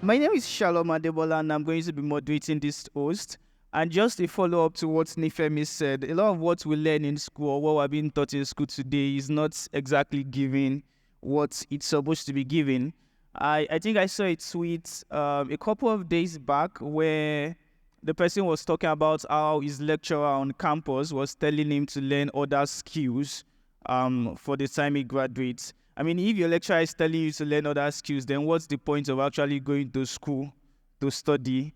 My name is Shalom Adebola, and I'm going to be moderating this host. And just a follow up to what Nifemi said, a lot of what we learn in school or what we're being taught in school today is not exactly giving what it's supposed to be giving. I think I saw a tweet a couple of days back where the person was talking about how his lecturer on campus was telling him to learn other skills for the time he graduates. I mean, if your lecturer is telling you to learn other skills, then what's the point of actually going to school to study?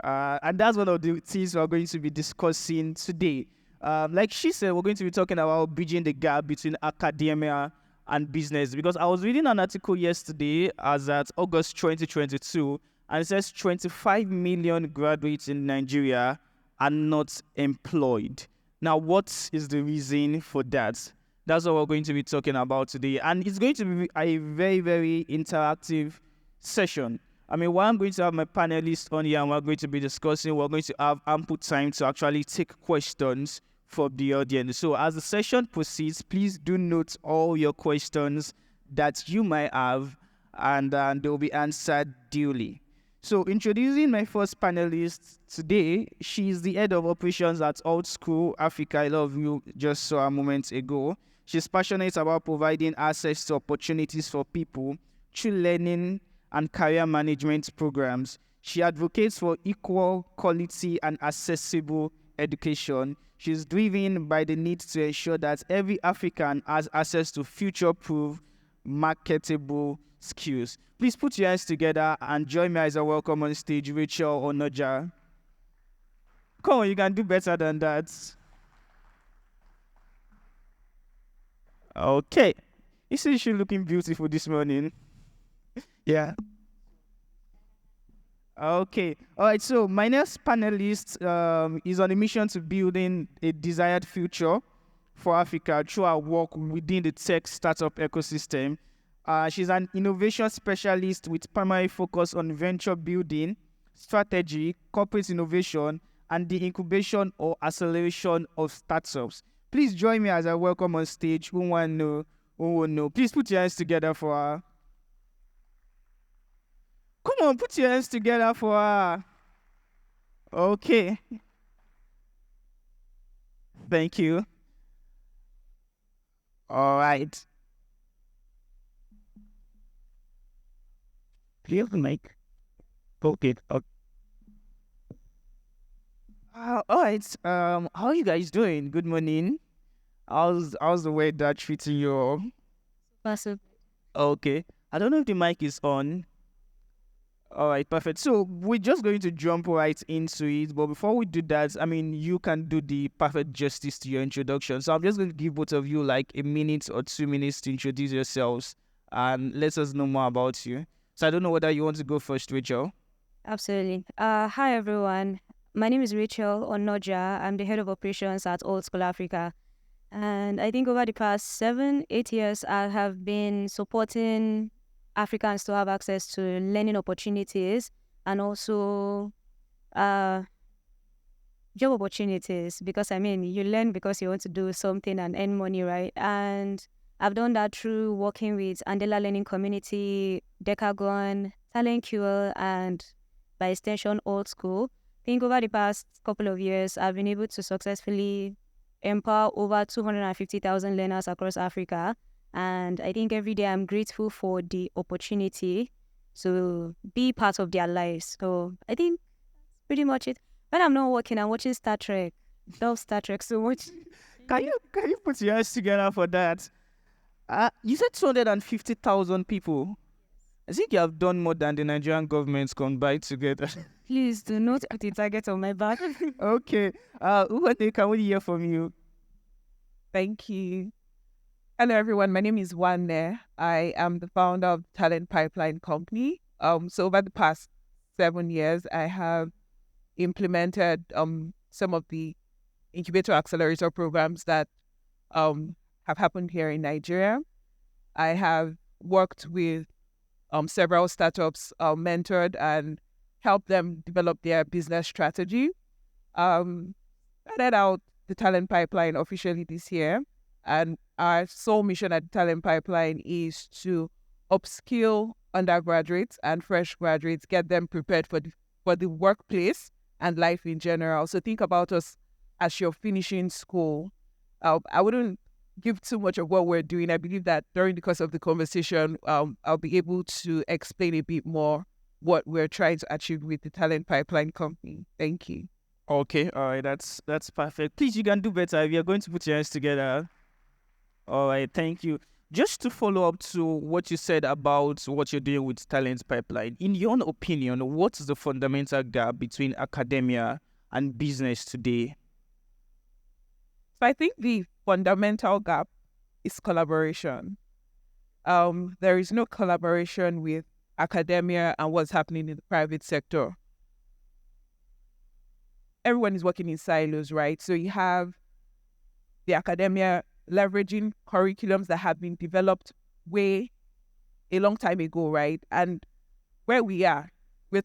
And that's one of the things we're going to be discussing today. Like she said, we're going to be talking about bridging the gap between academia and business. Because I was reading an article yesterday as at August 2022, and it says 25 million graduates in Nigeria are not employed. Now, what is the reason for that? That's what we're going to be talking about today. And it's going to be a very, very interactive session. I mean, while I'm going to have my panelists on here and we're going to be discussing, we're going to have ample time to actually take questions from the audience. So as the session proceeds, please do note all your questions that you might have, and they will be answered duly. So introducing my first panelist today, she's the head of operations at AltSchool Africa. A lot of you just saw a moment ago. She's passionate about providing access to opportunities for people through learning and career management programs. She advocates for equal, quality, and accessible education. She's driven by the need to ensure that every African has access to future-proof, marketable skills. Please put your hands together and join me as I welcome on stage Rachael Onoja. Come on, you can do better than that. Okay. You see she's looking beautiful this morning. Yeah. Okay. All right. So my next panelist is on a mission to building a desired future for Africa through our work within the tech startup ecosystem. She's an innovation specialist with primary focus on venture building, strategy, corporate innovation, and the incubation or acceleration of startups. Please join me as I welcome on stage Nwonnu. Please put your hands together for her. Come on, put your hands together for her. Okay. Thank you. All right. Clear the mic. Okay. All right. How are you guys doing? Good morning. How's the weather treating you all? Awesome. Okay. I don't know if the mic is on. All right, perfect. So we're just going to jump right into it. But before we do that, I mean, you can do the perfect justice to your introduction. So I'm just going to give both of you like a minute or 2 minutes to introduce yourselves and let us know more about you. So I don't know whether you want to go first, Rachel. Absolutely. Hi, everyone. My name is Rachael Onoja. I'm the head of operations at AltSchool Africa. And I think over the past 7-8 years, I have been supporting Africans to have access to learning opportunities and also job opportunities, because I mean, you learn because you want to do something and earn money, right? And I've done that through working with Adebola Learning Community, Decagon, Talent QL, and by extension, AltSchool. I think over the past couple of years, I've been able to successfully empower over 250,000 learners across Africa. And I think every day I'm grateful for the opportunity to be part of their lives. So I think that's pretty much it. When I'm not working, I'm watching Star Trek. Love Star Trek so much. Can you put your hands together for that? You said 250,000 people. I think you have done more than the Nigerian government combined together. Please do not put a target on my back. Okay. Nwonnu, can we hear from you? Thank you. Hello, everyone. My name is Nwanne. I am the founder of Talent Pipeline Company. So over the past 7 years, I have implemented some of the incubator accelerator programs that have happened here in Nigeria. I have worked with several startups, mentored and helped them develop their business strategy. Started out the Talent Pipeline officially this year, and our sole mission at Talent Pipeline is to upskill undergraduates and fresh graduates, get them prepared for the workplace and life in general. So think about us as you're finishing school. I wouldn't give too much of what we're doing. I believe that during the course of the conversation, I'll be able to explain a bit more what we're trying to achieve with the Talent Pipeline Company. Thank you. Okay, all right, that's perfect. Please, you can do better. We are going to put your hands together. All right, thank you. Just to follow up to what you said about what you're doing with Talent Pipeline, in your own opinion, what's the fundamental gap between academia and business today? So I think the fundamental gap is collaboration. There is no collaboration with academia and what's happening in the private sector. Everyone is working in silos, right? So you have the academia leveraging curriculums that have been developed way a long time ago, right? And where we're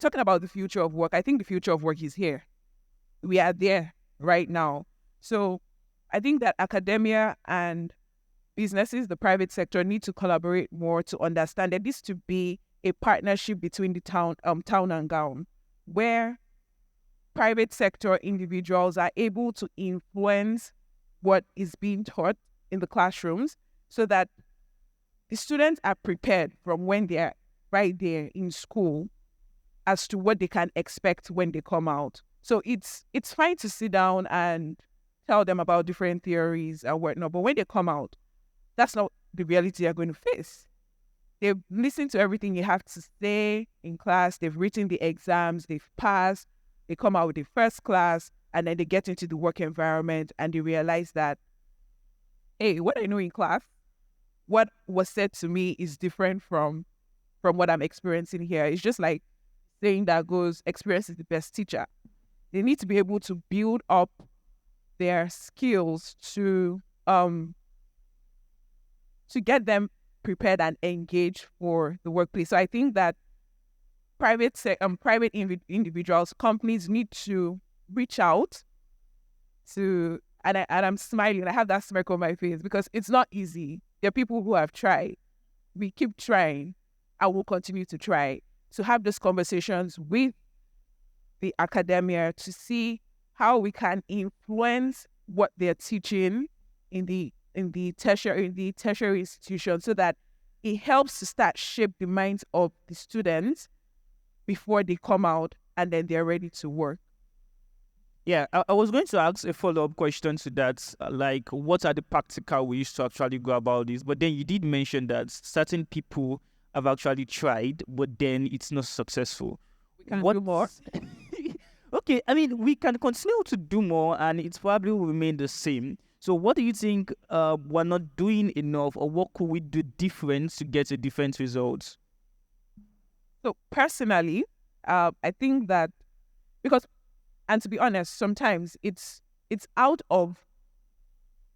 talking about the future of work. I think the future of work is here. We are there right now. So I think that academia and businesses, the private sector, need to collaborate more to understand that this to be a partnership between the town and gown, where private sector individuals are able to influence what is being taught in the classrooms so that the students are prepared from when they're right there in school as to what they can expect when they come out. So it's fine to sit down and tell them about different theories and whatnot, but when they come out, that's not the reality they're going to face. They've listened to everything you have to say in class, they've written the exams, they've passed, they come out with the first class, and then they get into the work environment and they realize that, hey, what I know in class, what was said to me is different from what I'm experiencing here. It's just like saying that goes, experience is the best teacher. They need to be able to build up their skills to get them prepared and engaged for the workplace. So I think that private individuals, companies need to reach out to, and I'm smiling, I have that smirk on my face because it's not easy. There are people who have tried. We keep trying and will continue to try to have these conversations with the academia to see how we can influence what they're teaching in the tertiary institution so that it helps to start shape the minds of the students before they come out and then they're ready to work. Yeah, I was going to ask a follow-up question to that, like what are the practical ways to actually go about this? But then you did mention that certain people have actually tried, but then it's not successful. We can do more. Okay, I mean, we can continue to do more and it probably will remain the same. So what do you think we're not doing enough, or what could we do different to get a different result? So personally, I think that and to be honest, sometimes it's out of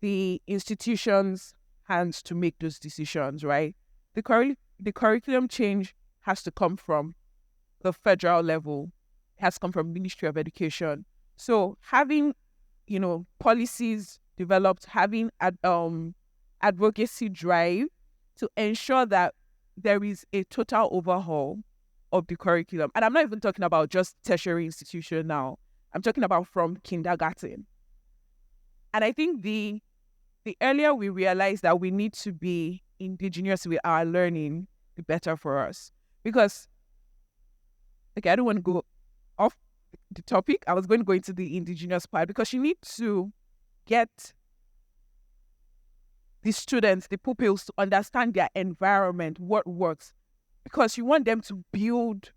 the institution's hands to make those decisions, right? The curriculum change has to come from the federal level, has come from Ministry of Education. So having, policies developed, having advocacy drive to ensure that there is a total overhaul of the curriculum. And I'm not even talking about just tertiary institution now. I'm talking about from kindergarten. And I think the earlier we realize that we need to be indigenous with our learning, the better for us. Because, okay, I don't want to go off the topic. I was going to go into the indigenous part because you need to get the students, the pupils, to understand their environment, what works. Because you want them to build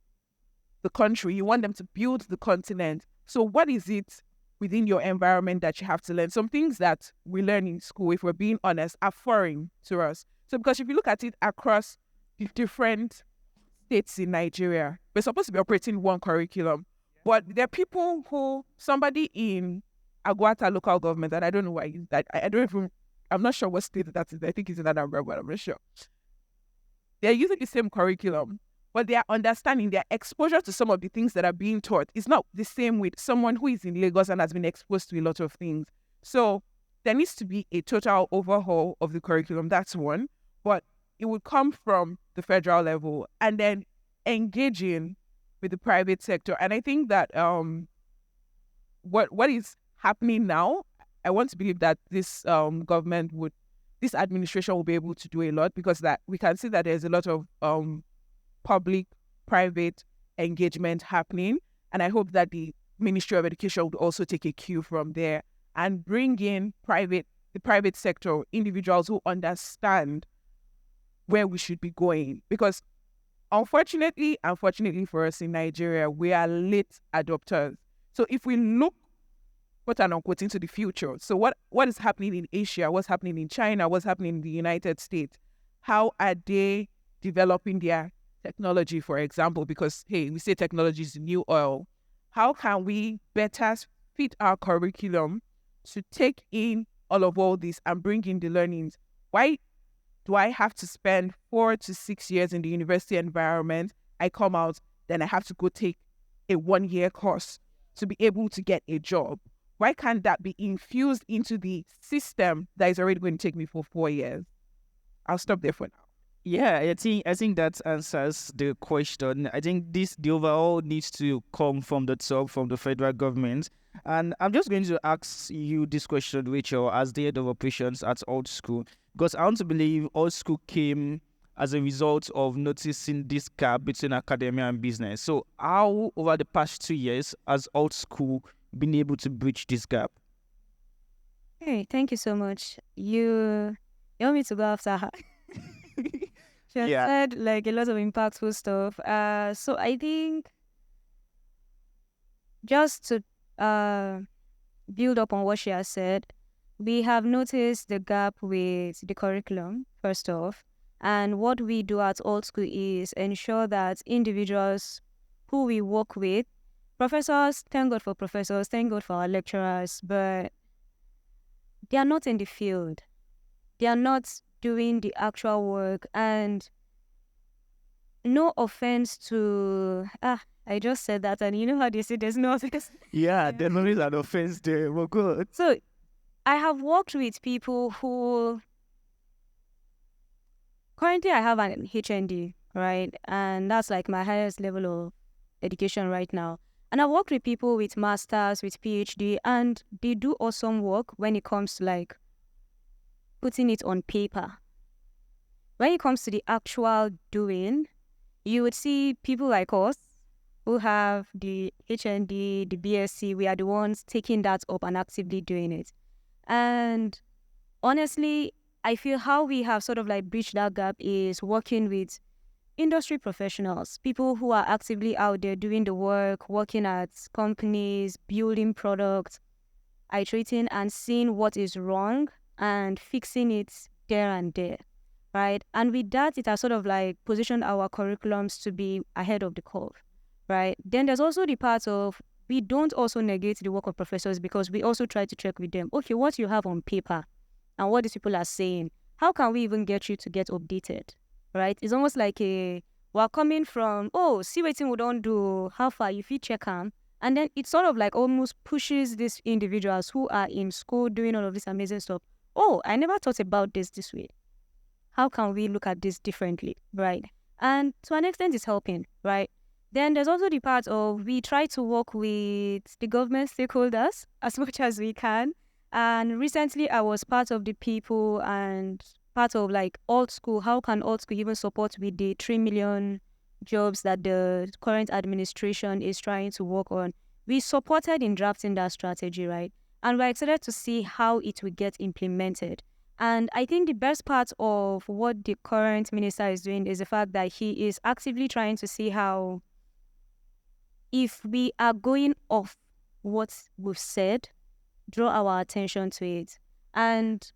the country, you want them to build the continent. So what is it within your environment that you have to learn? Some things that we learn in school, if we're being honest, are foreign to us. So because if you look at it across the different states in Nigeria, we're supposed to be operating one curriculum. But there are people somebody in Aguata local government, and I don't know why that. I'm not sure what state that is. I think it's in Anambra, but I'm not sure. They're using the same curriculum, but their understanding, their exposure to some of the things that are being taught is not the same with someone who is in Lagos and has been exposed to a lot of things. So there needs to be a total overhaul of the curriculum. That's one. But it would come from the federal level and then engaging with the private sector. And I think that what is happening now, I want to believe that this this administration will be able to do a lot, because that we can see that there's a lot of public-private engagement happening. And I hope that the Ministry of Education would also take a cue from there and bring in the private sector, individuals who understand where we should be going. Because unfortunately for us in Nigeria, we are late adopters. So if we look, quote and unquote, into the future, so what is happening in Asia, what's happening in China, what's happening in the United States, how are they developing their technology, for example? Because, hey, we say technology is the new oil. How can we better fit our curriculum to take in all this and bring in the learnings? Why do I have to spend 4 to 6 years in the university environment? I come out, then I have to go take a 1-year course to be able to get a job. Why can't that be infused into the system that is already going to take me for 4 years? I'll stop there for now. Yeah, I think that answers the question. I think the overall needs to come from the top, from the federal government. And I'm just going to ask you this question, Rachel, as the head of operations at AltSchool, because I want to believe AltSchool came as a result of noticing this gap between academia and business. So how, over the past 2 years, has AltSchool been able to bridge this gap? Hey, thank you so much. You want me to go after her? She has said like a lot of impactful stuff. So I think just to build up on what she has said, we have noticed the gap with the curriculum, first off. And what we do at AltSchool is ensure that individuals who we work with, professors, thank God for professors, thank God for our lecturers, but they are not in the field. They are not doing the actual work. And no offense to I just said that, and you know how they say there's no offense. Yeah, there's always an offense there. Well, good. So I have worked with people who currently I have an HND, right? And that's like my highest level of education right now. And I've worked with people with masters, with PhD, and they do awesome work when it comes to like putting it on paper. When it comes to the actual doing, you would see people like us who have the HND, the BSc, we are the ones taking that up and actively doing it. And honestly, I feel how we have sort of like bridged that gap is working with industry professionals, people who are actively out there doing the work, working at companies, building products, iterating and seeing what is wrong and fixing it there and there, right? And with that, it has sort of like positioned our curriculums to be ahead of the curve, right? Then there's also the part of we don't also negate the work of professors, because we also try to check with them, okay, what you have on paper and what these people are saying, how can we even get you to get updated, right? It's almost like we're coming from, see what we don't do, how far, if you check them. And then it sort of like almost pushes these individuals who are in school doing all of this amazing stuff. I never thought about this way. How can we look at this differently, right? And to an extent, it's helping, right? Then there's also the part of we try to work with the government stakeholders as much as we can. And recently, I was part of the people and part of like AltSchool. How can AltSchool even support with the 3 million jobs that the current administration is trying to work on? We supported in drafting that strategy, right? And we're excited to see how it will get implemented. And I think the best part of what the current minister is doing is the fact that he is actively trying to see how, if we are going off what we've said, draw our attention to it. And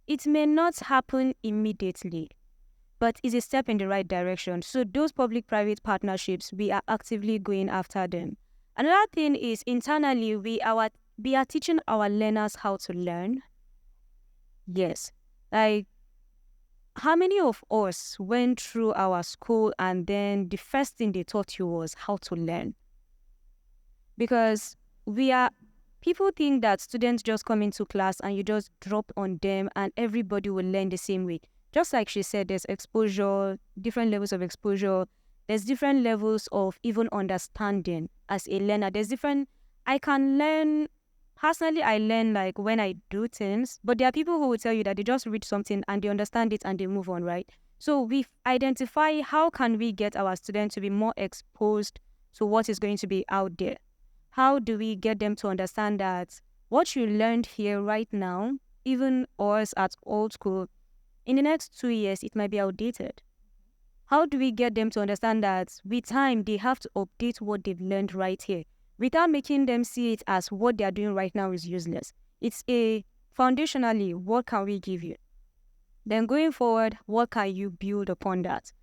it may not happen immediately, but it's a step in the right direction. So those public-private partnerships, we are actively going after them. Another thing is internally, we are teaching our learners how to learn. Yes. Like, how many of us went through our school and then the first thing they taught you was how to learn? Because people think that students just come into class and you just drop on them and everybody will learn the same way. just like she said, there's exposure, different levels of exposure. There's different levels of even understanding as a learner. I can learn, personally, I learn like when I do things, but there are people who will tell you that they just read something and they understand it and they move on, right? So we identify how can we get our students to be more exposed to what is going to be out there. How do we get them to understand that what you learned here right now, even us at AltSchool, in the next 2 years, it might be outdated. How do we get them to understand that with time, they have to update what they've learned right here without making them see it as what they are doing right now is useless? It's foundationally, what can we give you? Then going forward, what can you build upon that?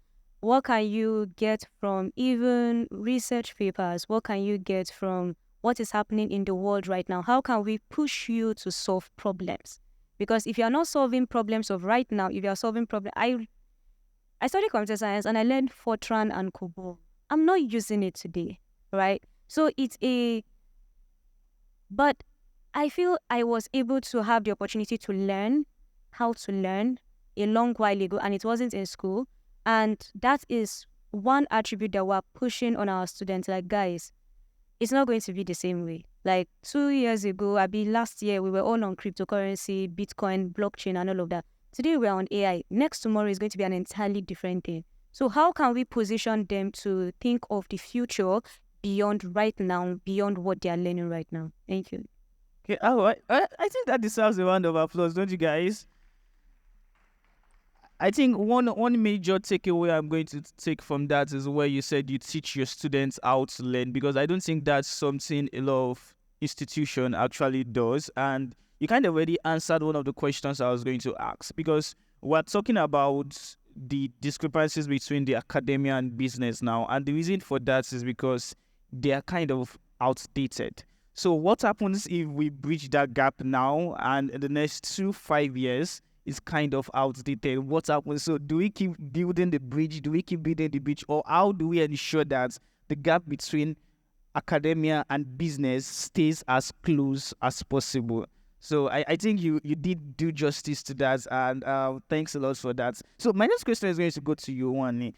What can you get from even research papers? What can you get from what is happening in the world right now? How can we push you to solve problems? Because if you are not solving problems of right now, if you are solving problems, I studied computer science and I learned Fortran and COBOL. I'm not using it today, right? So but I feel I was able to have the opportunity to learn how to learn a long while ago, and it wasn't in school. And that is one attribute that we're pushing on our students. Like, guys, it's not going to be the same way. Like 2 years ago, last year, we were all on cryptocurrency, Bitcoin, blockchain, and all of that. Today, we're on AI. Next tomorrow is going to be an entirely different thing. So how can we position them to think of the future beyond right now, beyond what they are learning right now? Thank you. Okay, all right. I think that deserves a round of applause, don't you guys? I think one major takeaway I'm going to take from that is where you said you teach your students how to learn, because I don't think that's something a lot of institution actually does. And you kind of already answered one of the questions I was going to ask, because we're talking about the discrepancies between the academia and business now. And the reason for that is because they are kind of outdated. So what happens if we bridge that gap now, and in the next 5 years, is kind of outdated? What happens? So do we keep building the bridge? Do we keep building the bridge? Or how do we ensure that the gap between academia and business stays as close as possible? So I think you did do justice to that, and thanks a lot for that. So my next question is going to go to you, Nwanne.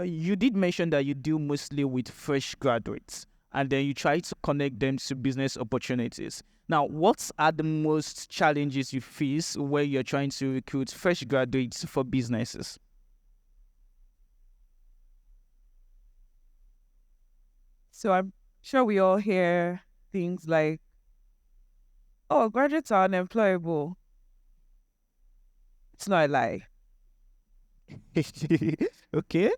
You did mention that you deal mostly with fresh graduates, and then you try to connect them to business opportunities. Now, what are the most challenges you face where you're trying to recruit fresh graduates for businesses? So I'm sure we all hear things like, oh, graduates are unemployable. It's not a lie. Okay.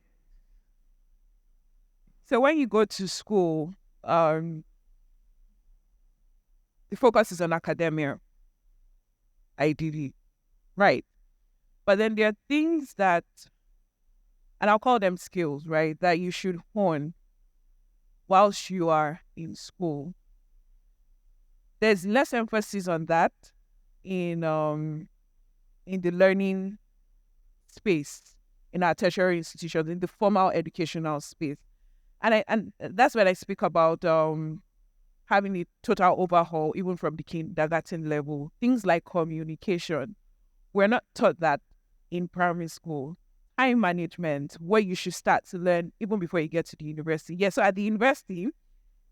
So when you go to school, the focus is on academia, ideally, right? But then there are things that, and I'll call them skills, right, that you should hone whilst you are in school. There's less emphasis on that in the learning space, in our tertiary institutions, in the formal educational space. And that's when I speak about having a total overhaul, even from the kindergarten level. Things like communication. We're not taught that in primary school. Time management, where you should start to learn even before you get to the university. Yeah, so at the university,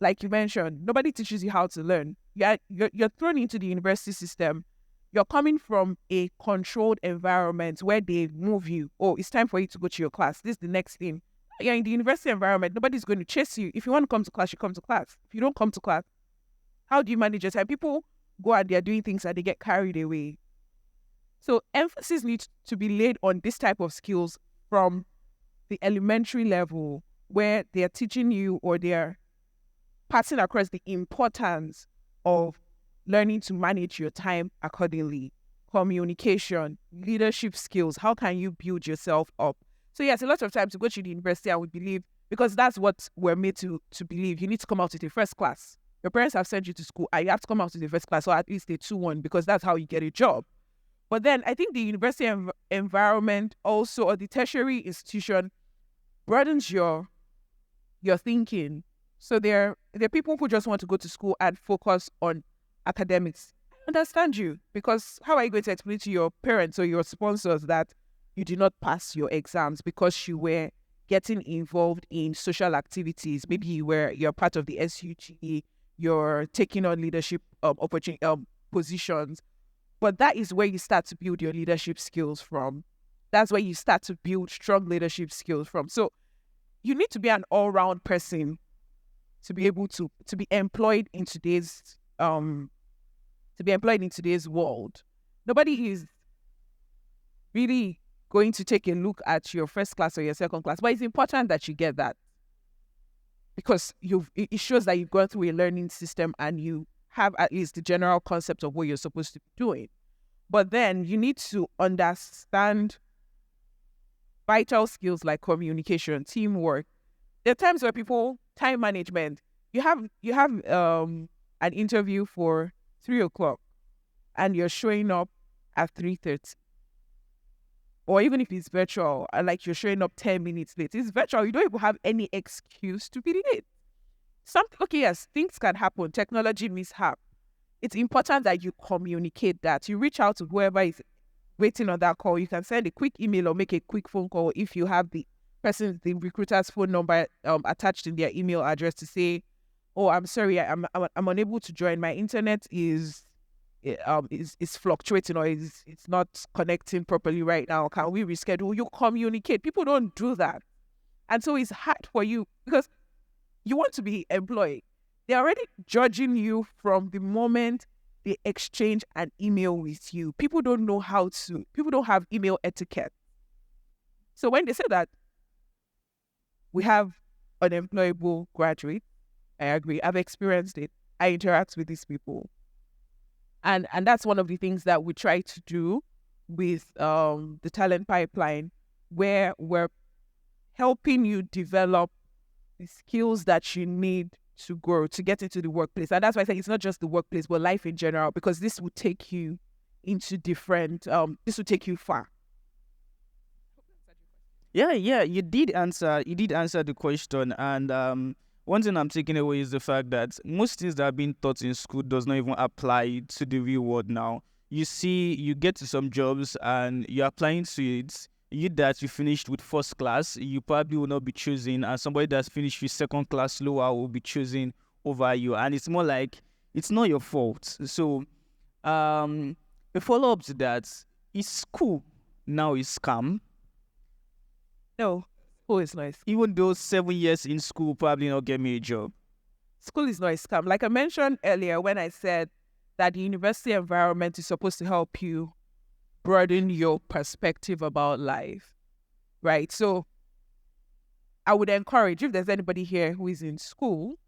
like you mentioned, nobody teaches you how to learn. You're thrown into the university system. You're coming from a controlled environment where they move you. Oh, it's time for you to go to your class. This is the next thing. You're in the university environment. Nobody's going to chase you. If you want to come to class, you come to class. If you don't come to class, how do you manage your time? People go out there doing things and they get carried away. So emphasis needs to be laid on this type of skills from the elementary level, where they're teaching you, or they're passing across the importance of learning to manage your time accordingly. Communication, leadership skills. How can you build yourself up? So yes, a lot of times we go to the university and we believe, because that's what we're made to believe, you need to come out with a first class. Your parents have sent you to school and you have to come out with a first class, or at least a 2-1, because that's how you get a job. But then I think the university environment also, or the tertiary institution, broadens your thinking. So there are people who just want to go to school and focus on academics. I understand you, because how are you going to explain to your parents or your sponsors that you did not pass your exams because you were getting involved in social activities. Maybe you're part of the SUG, you're taking on leadership positions. But that is where you start to build your leadership skills from. That's where you start to build strong leadership skills from. So you need to be an all-round person to be able to be employed in today's world. Nobody is really going to take a look at your first class or your second class, but it's important that you get that, because it shows that you've gone through a learning system and you have at least the general concept of what you're supposed to be doing. But then you need to understand vital skills like communication, teamwork. There are times where time management, you have an interview for 3:00 and you're showing up at 3:30. Or even if it's virtual, like you're showing up 10 minutes late. It's virtual. You don't even have any excuse to be late. Yes, things can happen. Technology mishap. It's important that you communicate that. You reach out to whoever is waiting on that call. You can send a quick email or make a quick phone call if you have the recruiter's phone number attached in their email address to say, "Oh, I'm sorry, I'm unable to join. My internet is fluctuating, or it's not connecting properly right now. Can we reschedule?" You communicate. People don't do that. And so it's hard for you because you want to be employed. They're already judging you from the moment they exchange an email with you. People don't have email etiquette. So when they say that we have unemployable graduates, I agree. I've experienced it. I interact with these people. And that's one of the things that we try to do with the talent pipeline, where we're helping you develop the skills that you need to grow, to get into the workplace. And that's why I say it's not just the workplace, but life in general, because this will take you into this will take you far. Yeah, you did answer the question. And one thing I'm taking away is the fact that most things that are being taught in school does not even apply to the real world now. You see, you get to some jobs and you're applying to it. You finished with first class, you probably will not be choosing, and somebody that's finished with second class lower will be choosing over you. And it's more like it's not your fault. So a follow-up to that, is school now is scam? No, school is not a scam. Even though 7 years in school probably not get me a job. School is not a scam. Like I mentioned earlier when I said that the university environment is supposed to help you broaden your perspective about life, right? So I would encourage, if there's anybody here who is in school,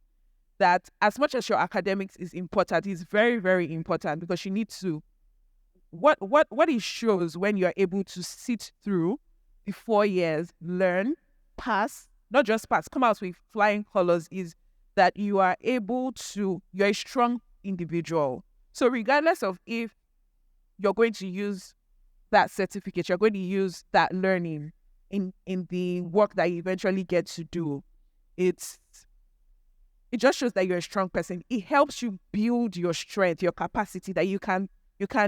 that as much as your academics is important, it's very, very important, because you need to, what it shows when you're able to sit through the 4 years, learn, pass, not just pass, come out with flying colors, is that you're a strong individual. So regardless of if you're going to use that certificate, you're going to use that learning in the work that you eventually get to do, it just shows that you're a strong person. It helps you build your strength, your capacity, that you can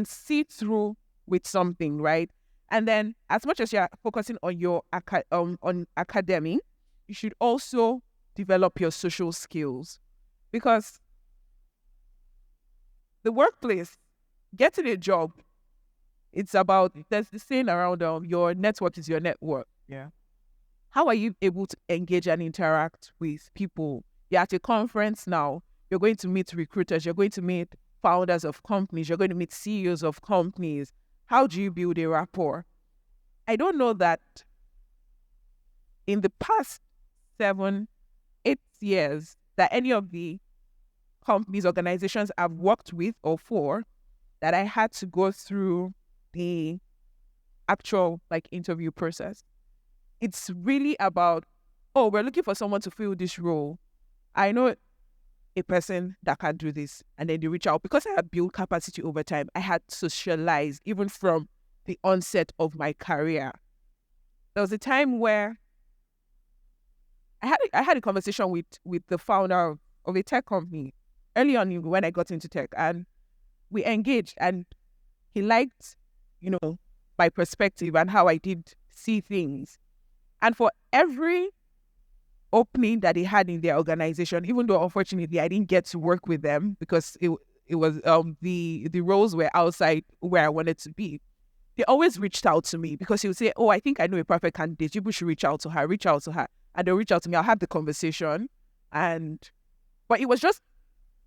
see through with something, right? And then as much as you're focusing on your on academic, you should also develop your social skills, because the workplace, getting a job, it's about, there's the saying around your network is your network. Yeah. How are you able to engage and interact with people? You're at a conference now, you're going to meet recruiters, you're going to meet founders of companies, you're going to meet CEOs of companies. How do you build a rapport? I don't know that in the past 7-8 years that any of the companies, organizations I've worked with or for, that I had to go through the actual interview process. It's really about, oh, we're looking for someone to fill this role. I know a person that can do this, and then they reach out. Because I had built capacity over time, I had socialized even from the onset of my career. There was a time where I had a conversation with the founder of a tech company early on when I got into tech, and we engaged, and he liked, my perspective and how I did see things. And for every opening that they had in their organization, even though unfortunately I didn't get to work with them because it was the roles were outside where I wanted to be, they always reached out to me because he would say, "Oh, I think I know a perfect candidate. You should reach out to her. Reach out to her." And they'll reach out to me. I'll have the conversation. But it was just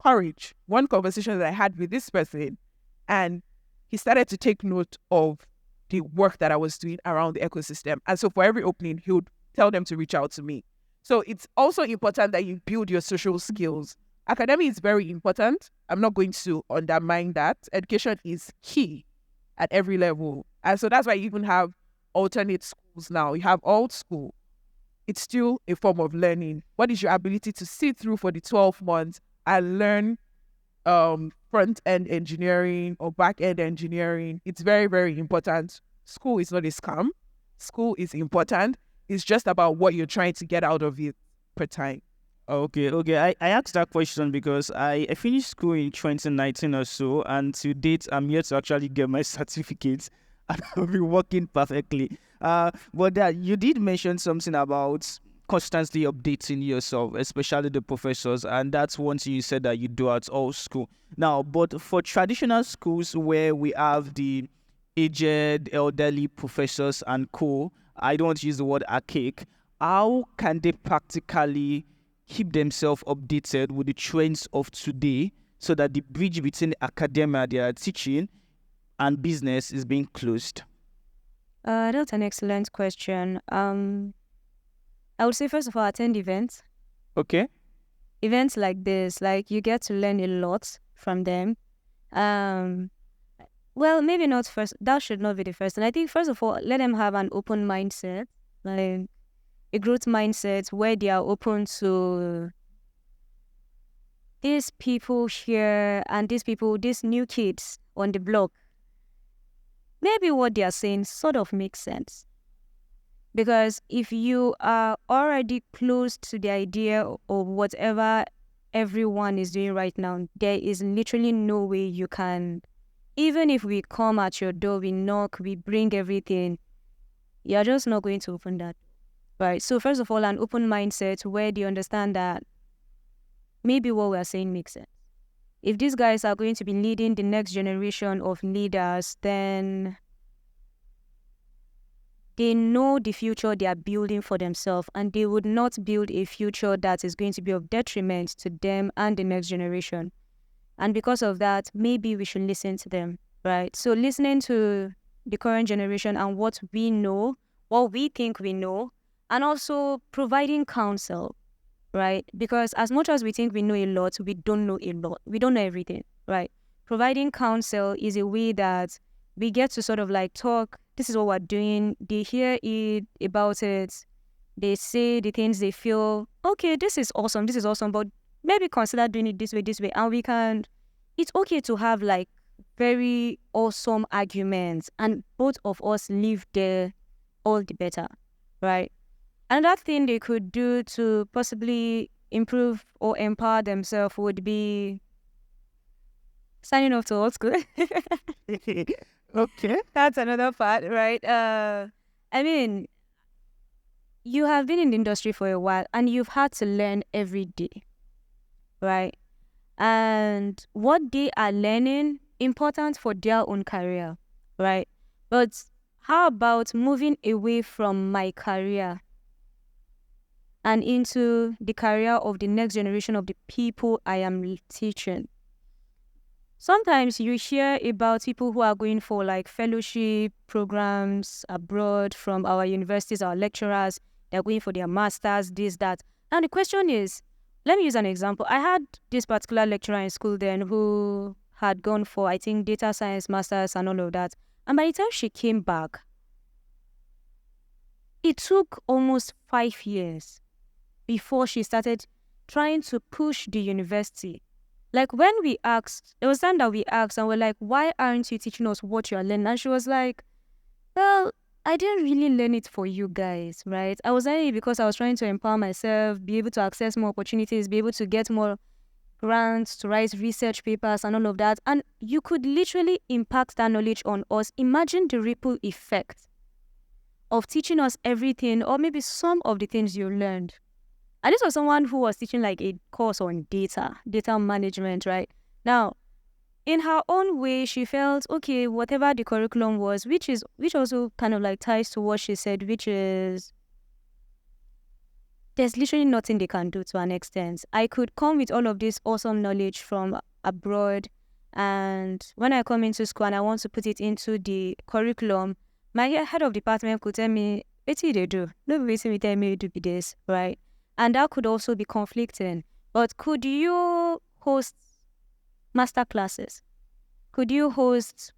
courage. One conversation that I had with this person, and he started to take note of the work that I was doing around the ecosystem. And so for every opening, he would tell them to reach out to me. So it's also important that you build your social skills. Academy is very important. I'm not going to undermine that. Education is key at every level. And so that's why you even have alternate schools now. You have AltSchool. It's still a form of learning. What is your ability to sit through for the 12 months and learn front-end engineering or back-end engineering? It's very, very important. School is not a scam. School is important. It's just about what you're trying to get out of it per time. Okay. I asked that question because I finished school in 2019 or so, and to date, I'm yet to actually get my certificate, and I've been working perfectly. But that you did mention something about constantly updating yourself, especially the professors, and that's one thing you said that you do at AltSchool. Now, but for traditional schools where we have the aged, elderly professors and co, I don't want to use the word archaic, how can they practically keep themselves updated with the trends of today so that the bridge between the academia they are teaching and business is being closed? That's an excellent question. I would say, first of all, attend events. Okay. Events like this, like you get to learn a lot from them. Well, maybe not first. That should not be the first. And I think, first of all, let them have an open mindset, like a growth mindset where they are open to these people here and these new kids on the block. Maybe what they are saying sort of makes sense. Because if you are already close to the idea of whatever everyone is doing right now, there is literally no way you can, even if we come at your door, we knock, we bring everything, you're just not going to open that. Right. So first of all, an open mindset where they understand that maybe what we are saying makes sense. If these guys are going to be leading the next generation of leaders, then they know the future they are building for themselves, and they would not build a future that is going to be of detriment to them and the next generation. And because of that, maybe we should listen to them, right? So listening to the current generation and what we know, what we think we know, and also providing counsel, right? Because as much as we think we know a lot, we don't know a lot. We don't know everything, right? Providing counsel is a way that we get to sort of like talk, this is what we're doing. They hear it about it. They say the things they feel, okay, this is awesome, but maybe consider doing it this way. And it's okay to have like very awesome arguments, and both of us live there, all the better, right? Another thing they could do to possibly improve or empower themselves would be signing off to AltSchool. Okay. That's another part, right? I mean, you have been in the industry for a while and you've had to learn every day, right? And what they are learning, important for their own career, right? But how about moving away from my career and into the career of the next generation of the people I am teaching? Sometimes you hear about people who are going for like fellowship programs abroad from our universities, our lecturers, they're going for their masters, this, that. And the question is, let me use an example. I had this particular lecturer in school then who had gone for, I think, data science masters and all of that. And by the time she came back, it took almost 5 years before she started trying to push the university. Like when we asked, there was time that we asked and we're like, why aren't you teaching us what you're learning? And she was like, well, I didn't really learn it for you guys, right? I was learning it because I was trying to empower myself, be able to access more opportunities, be able to get more grants, to write research papers and all of that. And you could literally impact that knowledge on us. Imagine the ripple effect of teaching us everything, or maybe some of the things you learned. And this was someone who was teaching like a course on data management, right? Now, in her own way, she felt, okay, whatever the curriculum was, which also kind of like ties to what she said, which is there's literally nothing they can do to an extent. I could come with all of this awesome knowledge from abroad, and when I come into school and I want to put it into the curriculum, my head of department could tell me, what they do? Nobody will tell me to be this, right? And that could also be conflicting. But could you host master classes? Could you host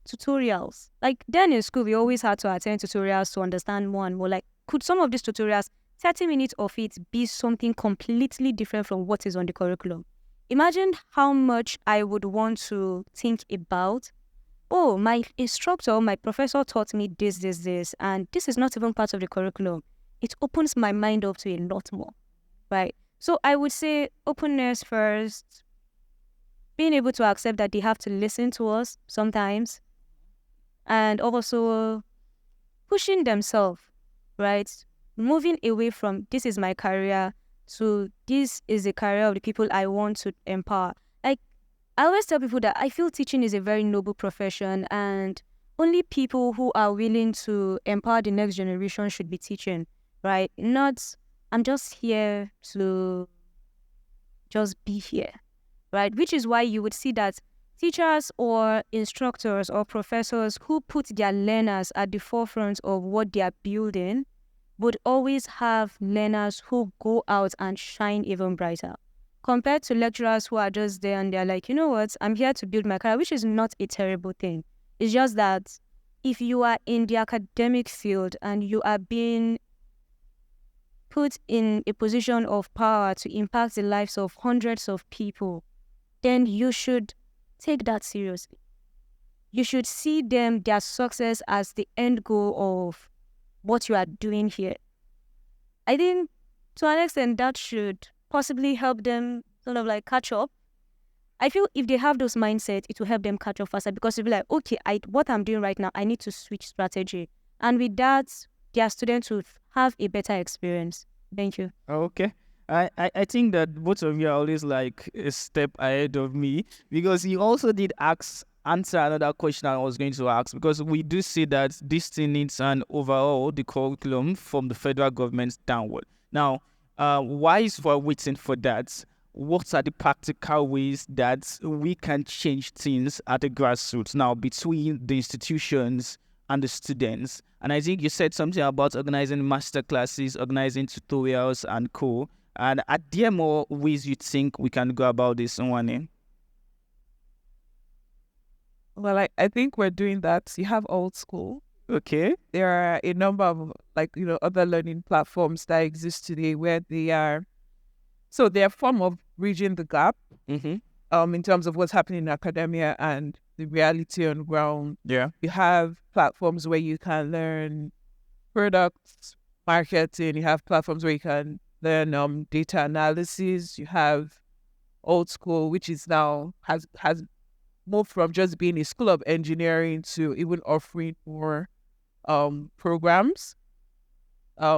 tutorials? Like then in school, we always had to attend tutorials to understand one more. Like, could some of these tutorials, 30 minutes of it, be something completely different from what is on the curriculum? Imagine how much I would want to think about, oh, my instructor, my professor taught me this, and this is not even part of the curriculum. It opens my mind up to a lot more, right? So I would say openness first, being able to accept that they have to listen to us sometimes, and also pushing themselves, right? Moving away from this is my career to this is the career of the people I want to empower. Like, I always tell people that I feel teaching is a very noble profession, and only people who are willing to empower the next generation should be teaching, right? Not, I'm just here to just be here, right? Which is why you would see that teachers or instructors or professors who put their learners at the forefront of what they are building would always have learners who go out and shine even brighter, compared to lecturers who are just there and they're like, you know what, I'm here to build my career, which is not a terrible thing. It's just that if you are in the academic field and you are being put in a position of power to impact the lives of hundreds of people, then you should take that seriously. You should see their success as the end goal of what you are doing here. I think to an extent that should possibly help them sort of like catch up. I feel if they have those mindsets, it will help them catch up faster, because they'll be like, okay, what I'm doing right now, I need to switch strategy. And with that, their students will have a better experience. Thank you. Okay. I think that both of you are always like a step ahead of me, because you also did answer another question I was going to ask, because we do see that this thing needs an overall the curriculum from the federal government downward. Now, while we're waiting for that, what are the practical ways that we can change things at the grassroots now between the institutions and the students? And I think you said something about organizing master classes, organizing tutorials and co. And are there more ways you think we can go about this, Nwanne? Well, I think we're doing that. You have AltSchool. Okay. There are a number of other learning platforms that exist today where they're a form of bridging the gap in terms of what's happening in academia and the reality on ground. Yeah. You have platforms where you can learn products, marketing. You have platforms where you can learn data analysis. You have AltSchool, which is now has moved from just being a school of engineering to even offering more programs.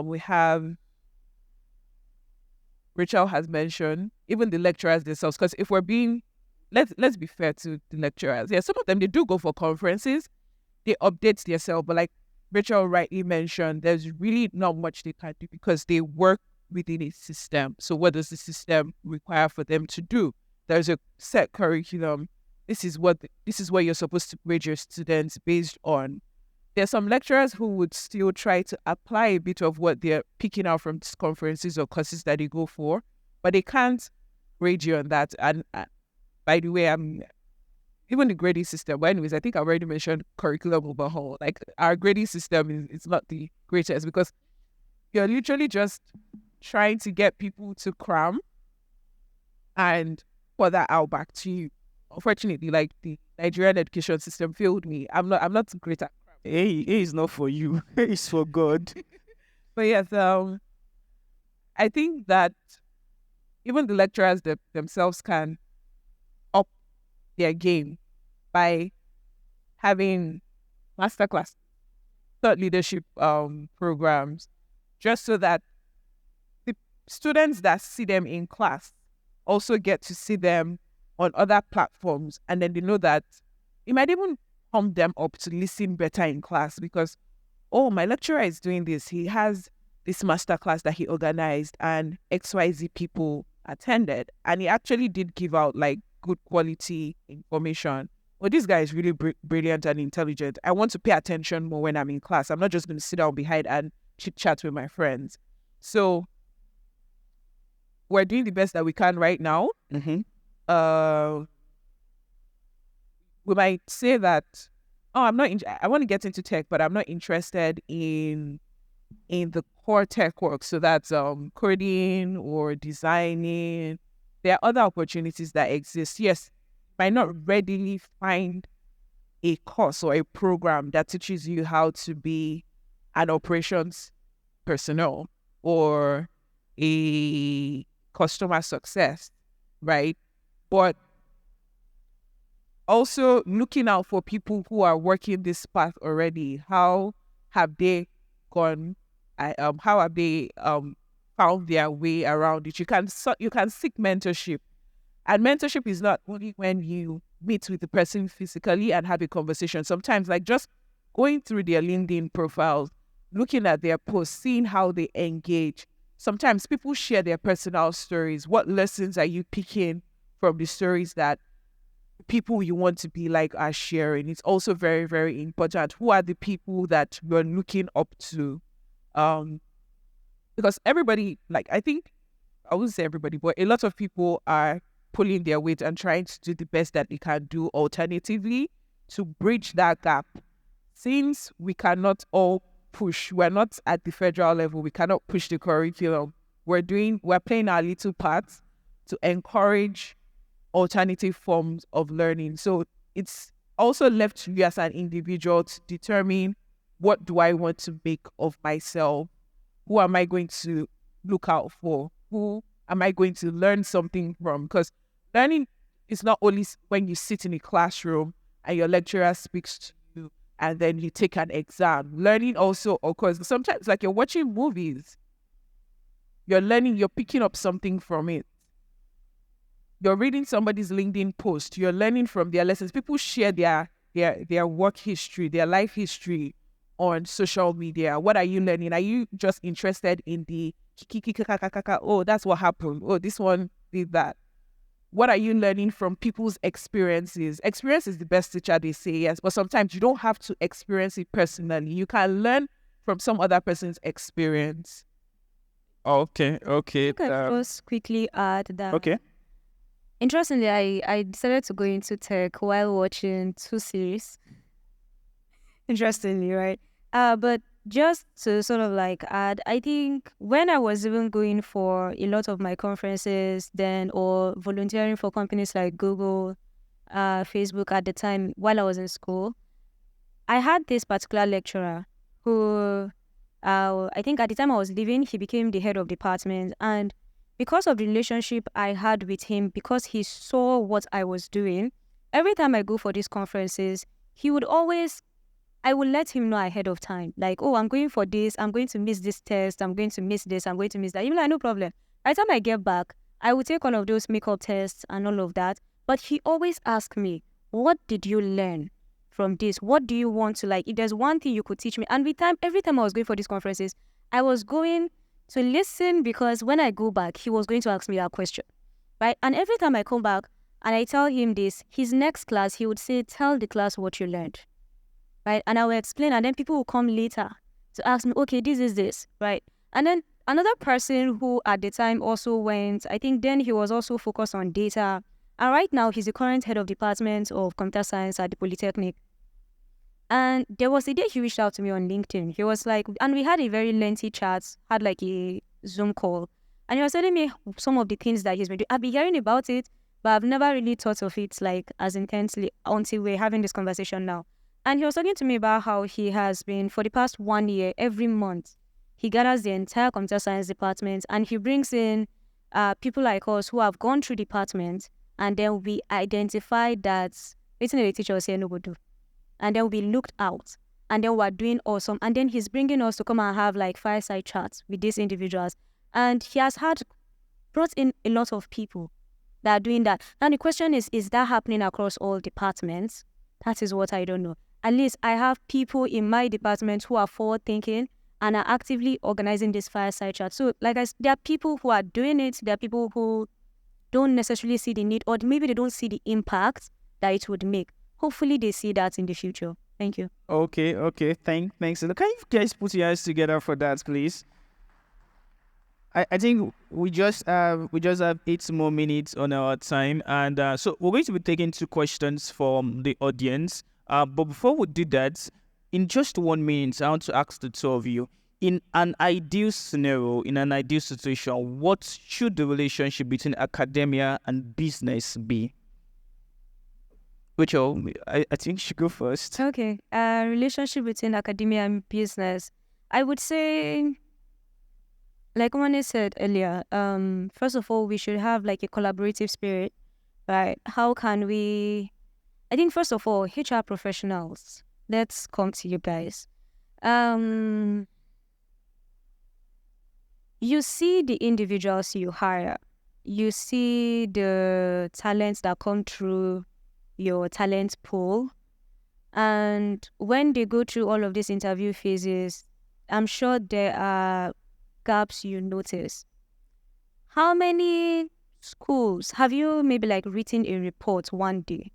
We have, Rachael has mentioned, even the lecturers themselves, because if we're being, let's be fair to the lecturers. Yeah, some of them, they do go for conferences, they update themselves, but like Rachael rightly mentioned, there's really not much they can do because they work within a system. So what does the system require for them to do? There's a set curriculum. This is what you're supposed to grade your students based on. There's some lecturers who would still try to apply a bit of what they're picking out from these conferences or courses that they go for, but they can't grade you on that. And by the way, even the grading system. But anyways, I think I already mentioned curriculum overhaul. Like our grading system is not the greatest because you're literally just trying to get people to cram and pour that out back to you. Unfortunately, like the Nigerian education system failed me. I'm not great at cram. A is not for you. A is for God. But yes, I think that even the lecturers themselves can up their game by having masterclass, thought leadership programs, just so that the students that see them in class also get to see them on other platforms, and then they know that it might even pump them up to listen better in class because, oh, my lecturer is doing this. He has this masterclass that he organized and XYZ people attended, and he actually did give out like good quality information. Well, this guy is really brilliant and intelligent. I want to pay attention more when I'm in class. I'm not just going to sit down behind and chit chat with my friends. So we're doing the best that we can right now. We might say that, oh, I want to get into tech, but I'm not interested in the core tech work. So that's coding or designing. There are other opportunities that exist. Yes, might not readily find a course or a program that teaches you how to be an operations personnel or a customer success, right? But also looking out for people who are working this path already. How have they gone? How have they found their way around it? You can seek mentorship. And mentorship is not only when you meet with the person physically and have a conversation. Sometimes, like just going through their LinkedIn profiles, looking at their posts, seeing how they engage. Sometimes people share their personal stories. What lessons are you picking from the stories that people you want to be like are sharing? It's also very, very important. Who are the people that you're looking up to? Because everybody, like I wouldn't say everybody, but a lot of people are pulling their weight and trying to do the best that they can do alternatively to bridge that gap. Since we cannot all push, we're not at the federal level, we cannot push the curriculum. We're playing our little part to encourage alternative forms of learning. So it's also left to you as an individual to determine, what do I want to make of myself? Who am I going to look out for? Who am I going to learn something from? Because learning is not only when you sit in a classroom and your lecturer speaks to you and then you take an exam. Learning also occurs sometimes, like you're watching movies. You're learning, you're picking up something from it. You're reading somebody's LinkedIn post. You're learning from their lessons. People share their work history, their life history on social media. What are you learning? Are you just interested in the oh, that's what happened. Oh, this one did that. What are you learning from people's experiences? Experience is the best teacher, they say, yes, but sometimes you don't have to experience it personally. You can learn from some other person's experience. Okay. I can just quickly add that. Okay. Interestingly, I decided to go into tech while watching 2 series. Interestingly, right? But just to sort of like add, I think when I was even going for a lot of my conferences then or volunteering for companies like Google, Facebook at the time while I was in school, I had this particular lecturer who, I think at the time I was leaving, he became the head of department. And because of the relationship I had with him, because he saw what I was doing, every time I go for these conferences, I will let him know ahead of time. Like, oh, I'm going for this. I'm going to miss this test. I'm going to miss this. I'm going to miss that. Even like, no problem. By the time I get back, I will take all of those makeup tests and all of that. But he always asks me, what did you learn from this? What do you want to like? If there's one thing you could teach me. And every time I was going for these conferences, I was going to listen because when I go back, he was going to ask me that question. Right? And every time I come back and I tell him this, his next class, he would say, tell the class what you learned. Right? And I will explain, and then people will come later to ask me, okay, this is this, right? And then another person who at the time also went, I think then he was also focused on data. And right now he's the current head of department of computer science at the Polytechnic. And there was a day he reached out to me on LinkedIn. He was like, and we had a very lengthy chat, had like a Zoom call. And he was telling me some of the things that he's been doing. I've been hearing about it, but I've never really thought of it like as intensely until we're having this conversation now. And he was talking to me about how he has been, for the past 1 year, every month, he gathers the entire computer science department and he brings in people like us who have gone through departments, and then we identify that it's not the teacher say no go do, and then we looked out, and then we're doing awesome, and then he's bringing us to come and have like fireside chats with these individuals, and he has brought in a lot of people that are doing that. Now the question is that happening across all departments? That is what I don't know. At least I have people in my department who are forward thinking and are actively organizing this fireside chat. So like there are people who are doing it, there are people who don't necessarily see the need, or maybe they don't see the impact that it would make. Hopefully they see that in the future. Thank you. Okay. Thanks. Can you guys put your hands together for that, please? I think we just have 8 more minutes on our time, and so we're going to be taking 2 questions from the audience. But before we do that, in just 1 minute, I want to ask the 2 of you: in an ideal scenario, in an ideal situation, what should the relationship between academia and business be? Rachael, I think you should go first. Okay. Relationship between academia and business. I would say, like Nwonnu said earlier, first of all, we should have like a collaborative spirit, right? How can we? I think first of all, HR professionals. Let's come to you guys. You see the individuals you hire. You see the talents that come through your talent pool. And when they go through all of these interview phases, I'm sure there are gaps you notice. How many schools have you maybe like written a report one day,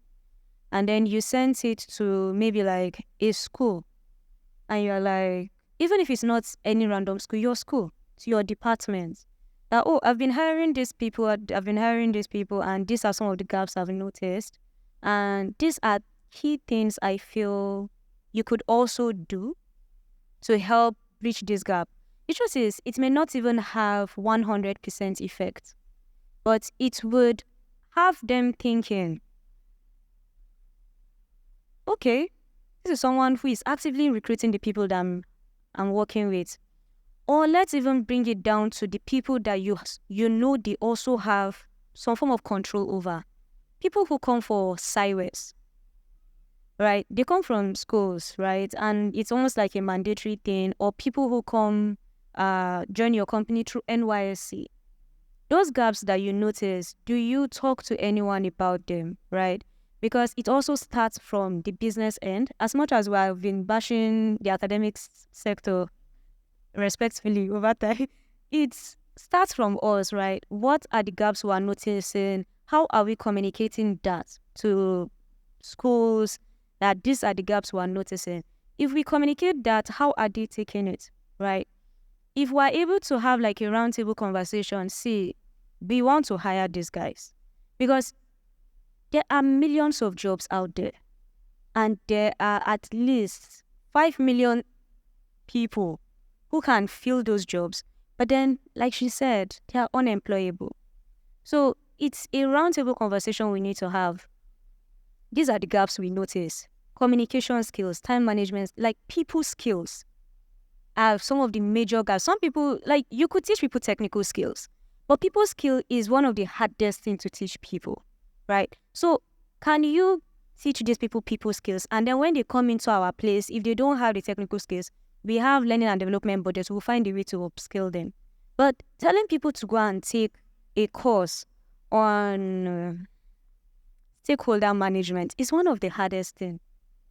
and then you sent it to maybe like a school, and you're like, even if it's not any random school, your school, to your department, that, oh, I've been hiring these people, and these are some of the gaps I've noticed, and these are key things I feel you could also do to help bridge this gap. The truth is, it may not even have 100% effect, but it would have them thinking, okay, this is someone who is actively recruiting the people that I'm working with. Or let's even bring it down to the people that you know they also have some form of control over. People who come for SIWES, right? They come from schools, right? And it's almost like a mandatory thing. Or people who come join your company through NYSC. Those gaps that you notice, do you talk to anyone about them, right? Because it also starts from the business end. As much as we have been bashing the academic sector respectfully over time, it starts from us, right? What are the gaps we are noticing? How are we communicating that to schools, that these are the gaps we are noticing? If we communicate that, how are they taking it, right? If we're able to have like a roundtable conversation, see, we want to hire these guys because there are millions of jobs out there, and there are at least 5 million people who can fill those jobs. But then, like she said, they are unemployable. So it's a roundtable conversation we need to have. These are the gaps we notice. Communication skills, time management, like people skills are some of the major gaps. Some people, like you could teach people technical skills, but people skill is one of the hardest things to teach people, right? So can you teach these people skills? And then when they come into our place, if they don't have the technical skills, we have learning and development budgets. We'll find a way to upskill them. But telling people to go and take a course on stakeholder management is one of the hardest things,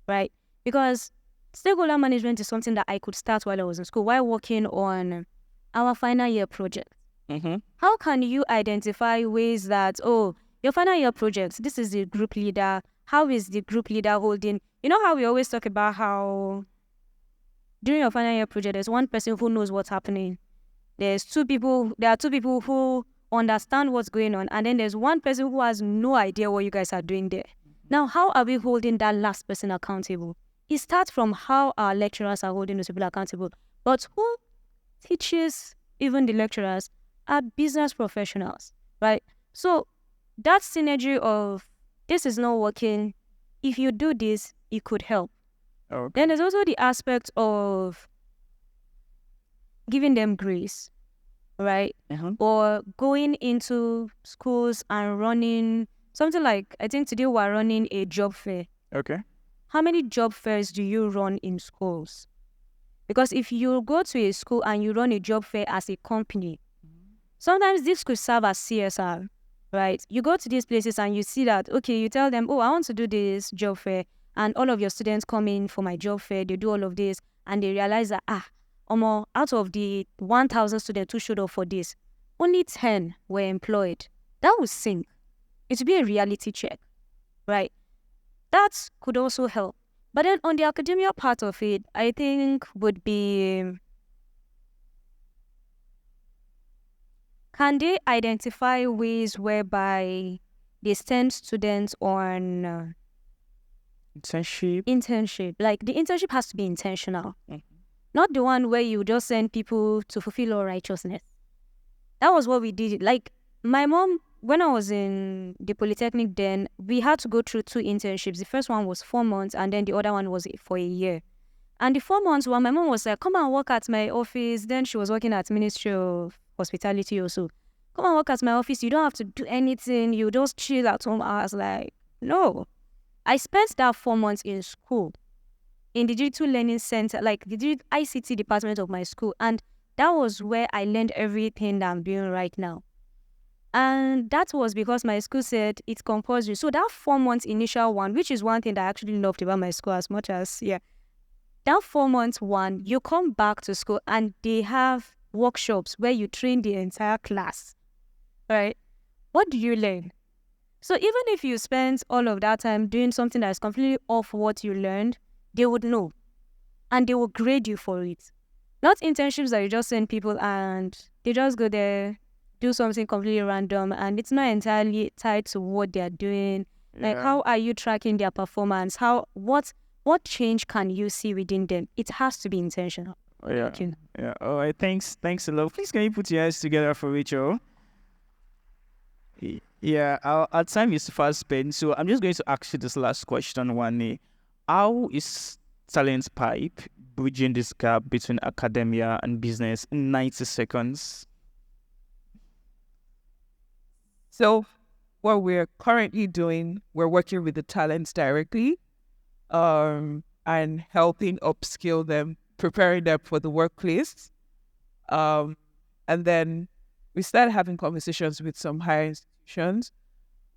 right? Because stakeholder management is something that I could start while I was in school, while working on our final year project. Mm-hmm. How can you identify ways that, oh, your final year project, this is the group leader. How is the group leader holding? You know how we always talk about how during your final year project, there's one person who knows what's happening. There are two people who understand what's going on. And then there's one person who has no idea what you guys are doing there. Now, how are we holding that last person accountable? It starts from how our lecturers are holding those people accountable. But who teaches even the lecturers are business professionals, right? So that synergy of this is not working. If you do this, it could help. Okay. Then there's also the aspect of giving them grace, right? Uh-huh. Or going into schools and running something like, I think today we're running a job fair. Okay. How many job fairs do you run in schools? Because if you go to a school and you run a job fair as a company, sometimes this could serve as CSR, right? You go to these places and you see that, okay, you tell them, oh, I want to do this job fair, and all of your students come in for my job fair, they do all of this, and they realize that, out of the 1,000 students who showed up for this, only 10 were employed. That would sink. It would be a reality check, right? That could also help. But then on the academia part of it, I think would be, can they identify ways whereby they send students on Internship. Like the internship has to be intentional, Mhm. not the one where you just send people to fulfill all righteousness. That was what we did. Like my mom, when I was in the Polytechnic then, we had to go through 2 internships. The first one was 4 months and then the other one was for a year. And the 4 months one, my mom was like, come and work at my office. Then she was working at Ministry of Hospitality also. Come and work at my office. You don't have to do anything. You just chill at home. I was like, no. I spent that 4 months in school, in the Digital Learning Center, like the ICT department of my school. And that was where I learned everything that I'm doing right now. And that was because my school said it's compulsory. So that 4 months initial one, which is one thing that I actually loved about my school as much as, that 4 months one, you come back to school and they have workshops where you train the entire class, right? What do you learn? So even if you spend all of that time doing something that's completely off what you learned, they would know and they will grade you for it. Not internships that you just send people and they just go there, do something completely random and it's not entirely tied to what they're doing. Like, how are you tracking their performance? What change can you see within them? It has to be intentional. Oh, yeah. Thank you. Yeah. All right. Thanks a lot. Please, can you put your hands together for Rachel? Yeah. Our time is fast spent, so I'm just going to ask you this last question, Nwanne. How is Talent Pipe bridging this gap between academia and business in 90 seconds? So what we're currently doing, we're working with the talents directly, and helping upskill them, preparing them for the workplace. And then we started having conversations with some higher institutions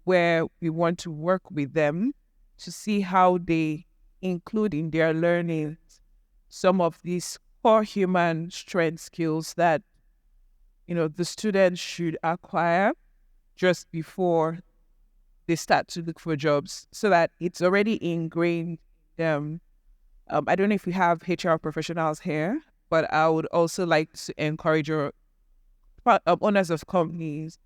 where we want to work with them to see how they include in their learning some of these core human strength skills that, the students should acquire just before they start to look for jobs, so that it's already ingrained in them. I don't know if we have HR professionals here, but I would also like to encourage your owners of companies.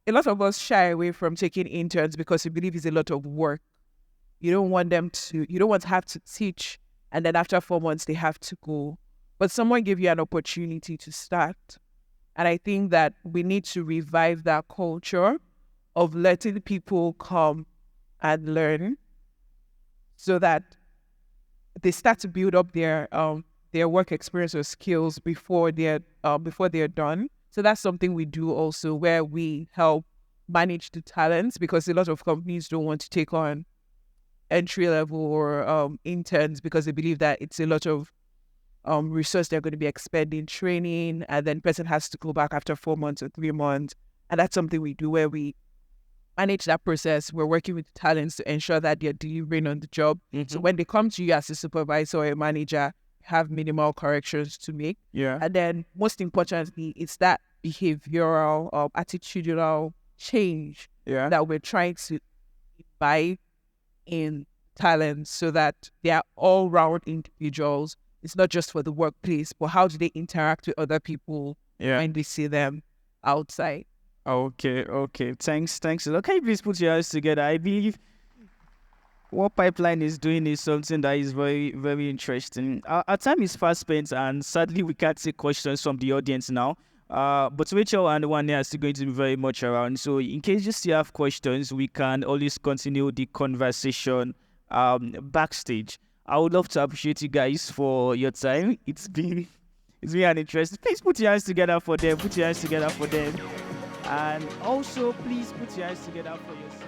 A lot of us shy away from taking interns because we believe it's a lot of work. You don't want to have to teach and then after 4 months they have to go. But someone give you an opportunity to start. And I think that we need to revive that culture of letting people come and learn so that they start to build up their work experience or skills before they're done. So that's something we do also, where we help manage the talents, because a lot of companies don't want to take on entry level or interns because they believe that it's a lot of resource they're going to be expending training, and then person has to go back after 4 months or 3 months. And that's something we do, where we manage that process. We're working with talents to ensure that they're delivering on the job. Mm-hmm. So when they come to you as a supervisor or a manager, have minimal corrections to make. Yeah. And then most importantly, it's that behavioral or attitudinal change that we're trying to imbibe in talents so that they are all-round individuals. It's not just for the workplace, but how do they interact with other people when they see them outside? Okay. Thanks a lot. Can you please put your hands together? I believe what Pipeline is doing is something that is very, very interesting. Our time is fast spent, and sadly we can't take questions from the audience now. But Rachel and Nwanne are still going to be very much around. So in case you still have questions, we can always continue the conversation backstage. I would love to appreciate you guys for your time. It's been It's really an interest. Please put your hands together for them. Put your hands together for them. And also, please put your hands together for yourself.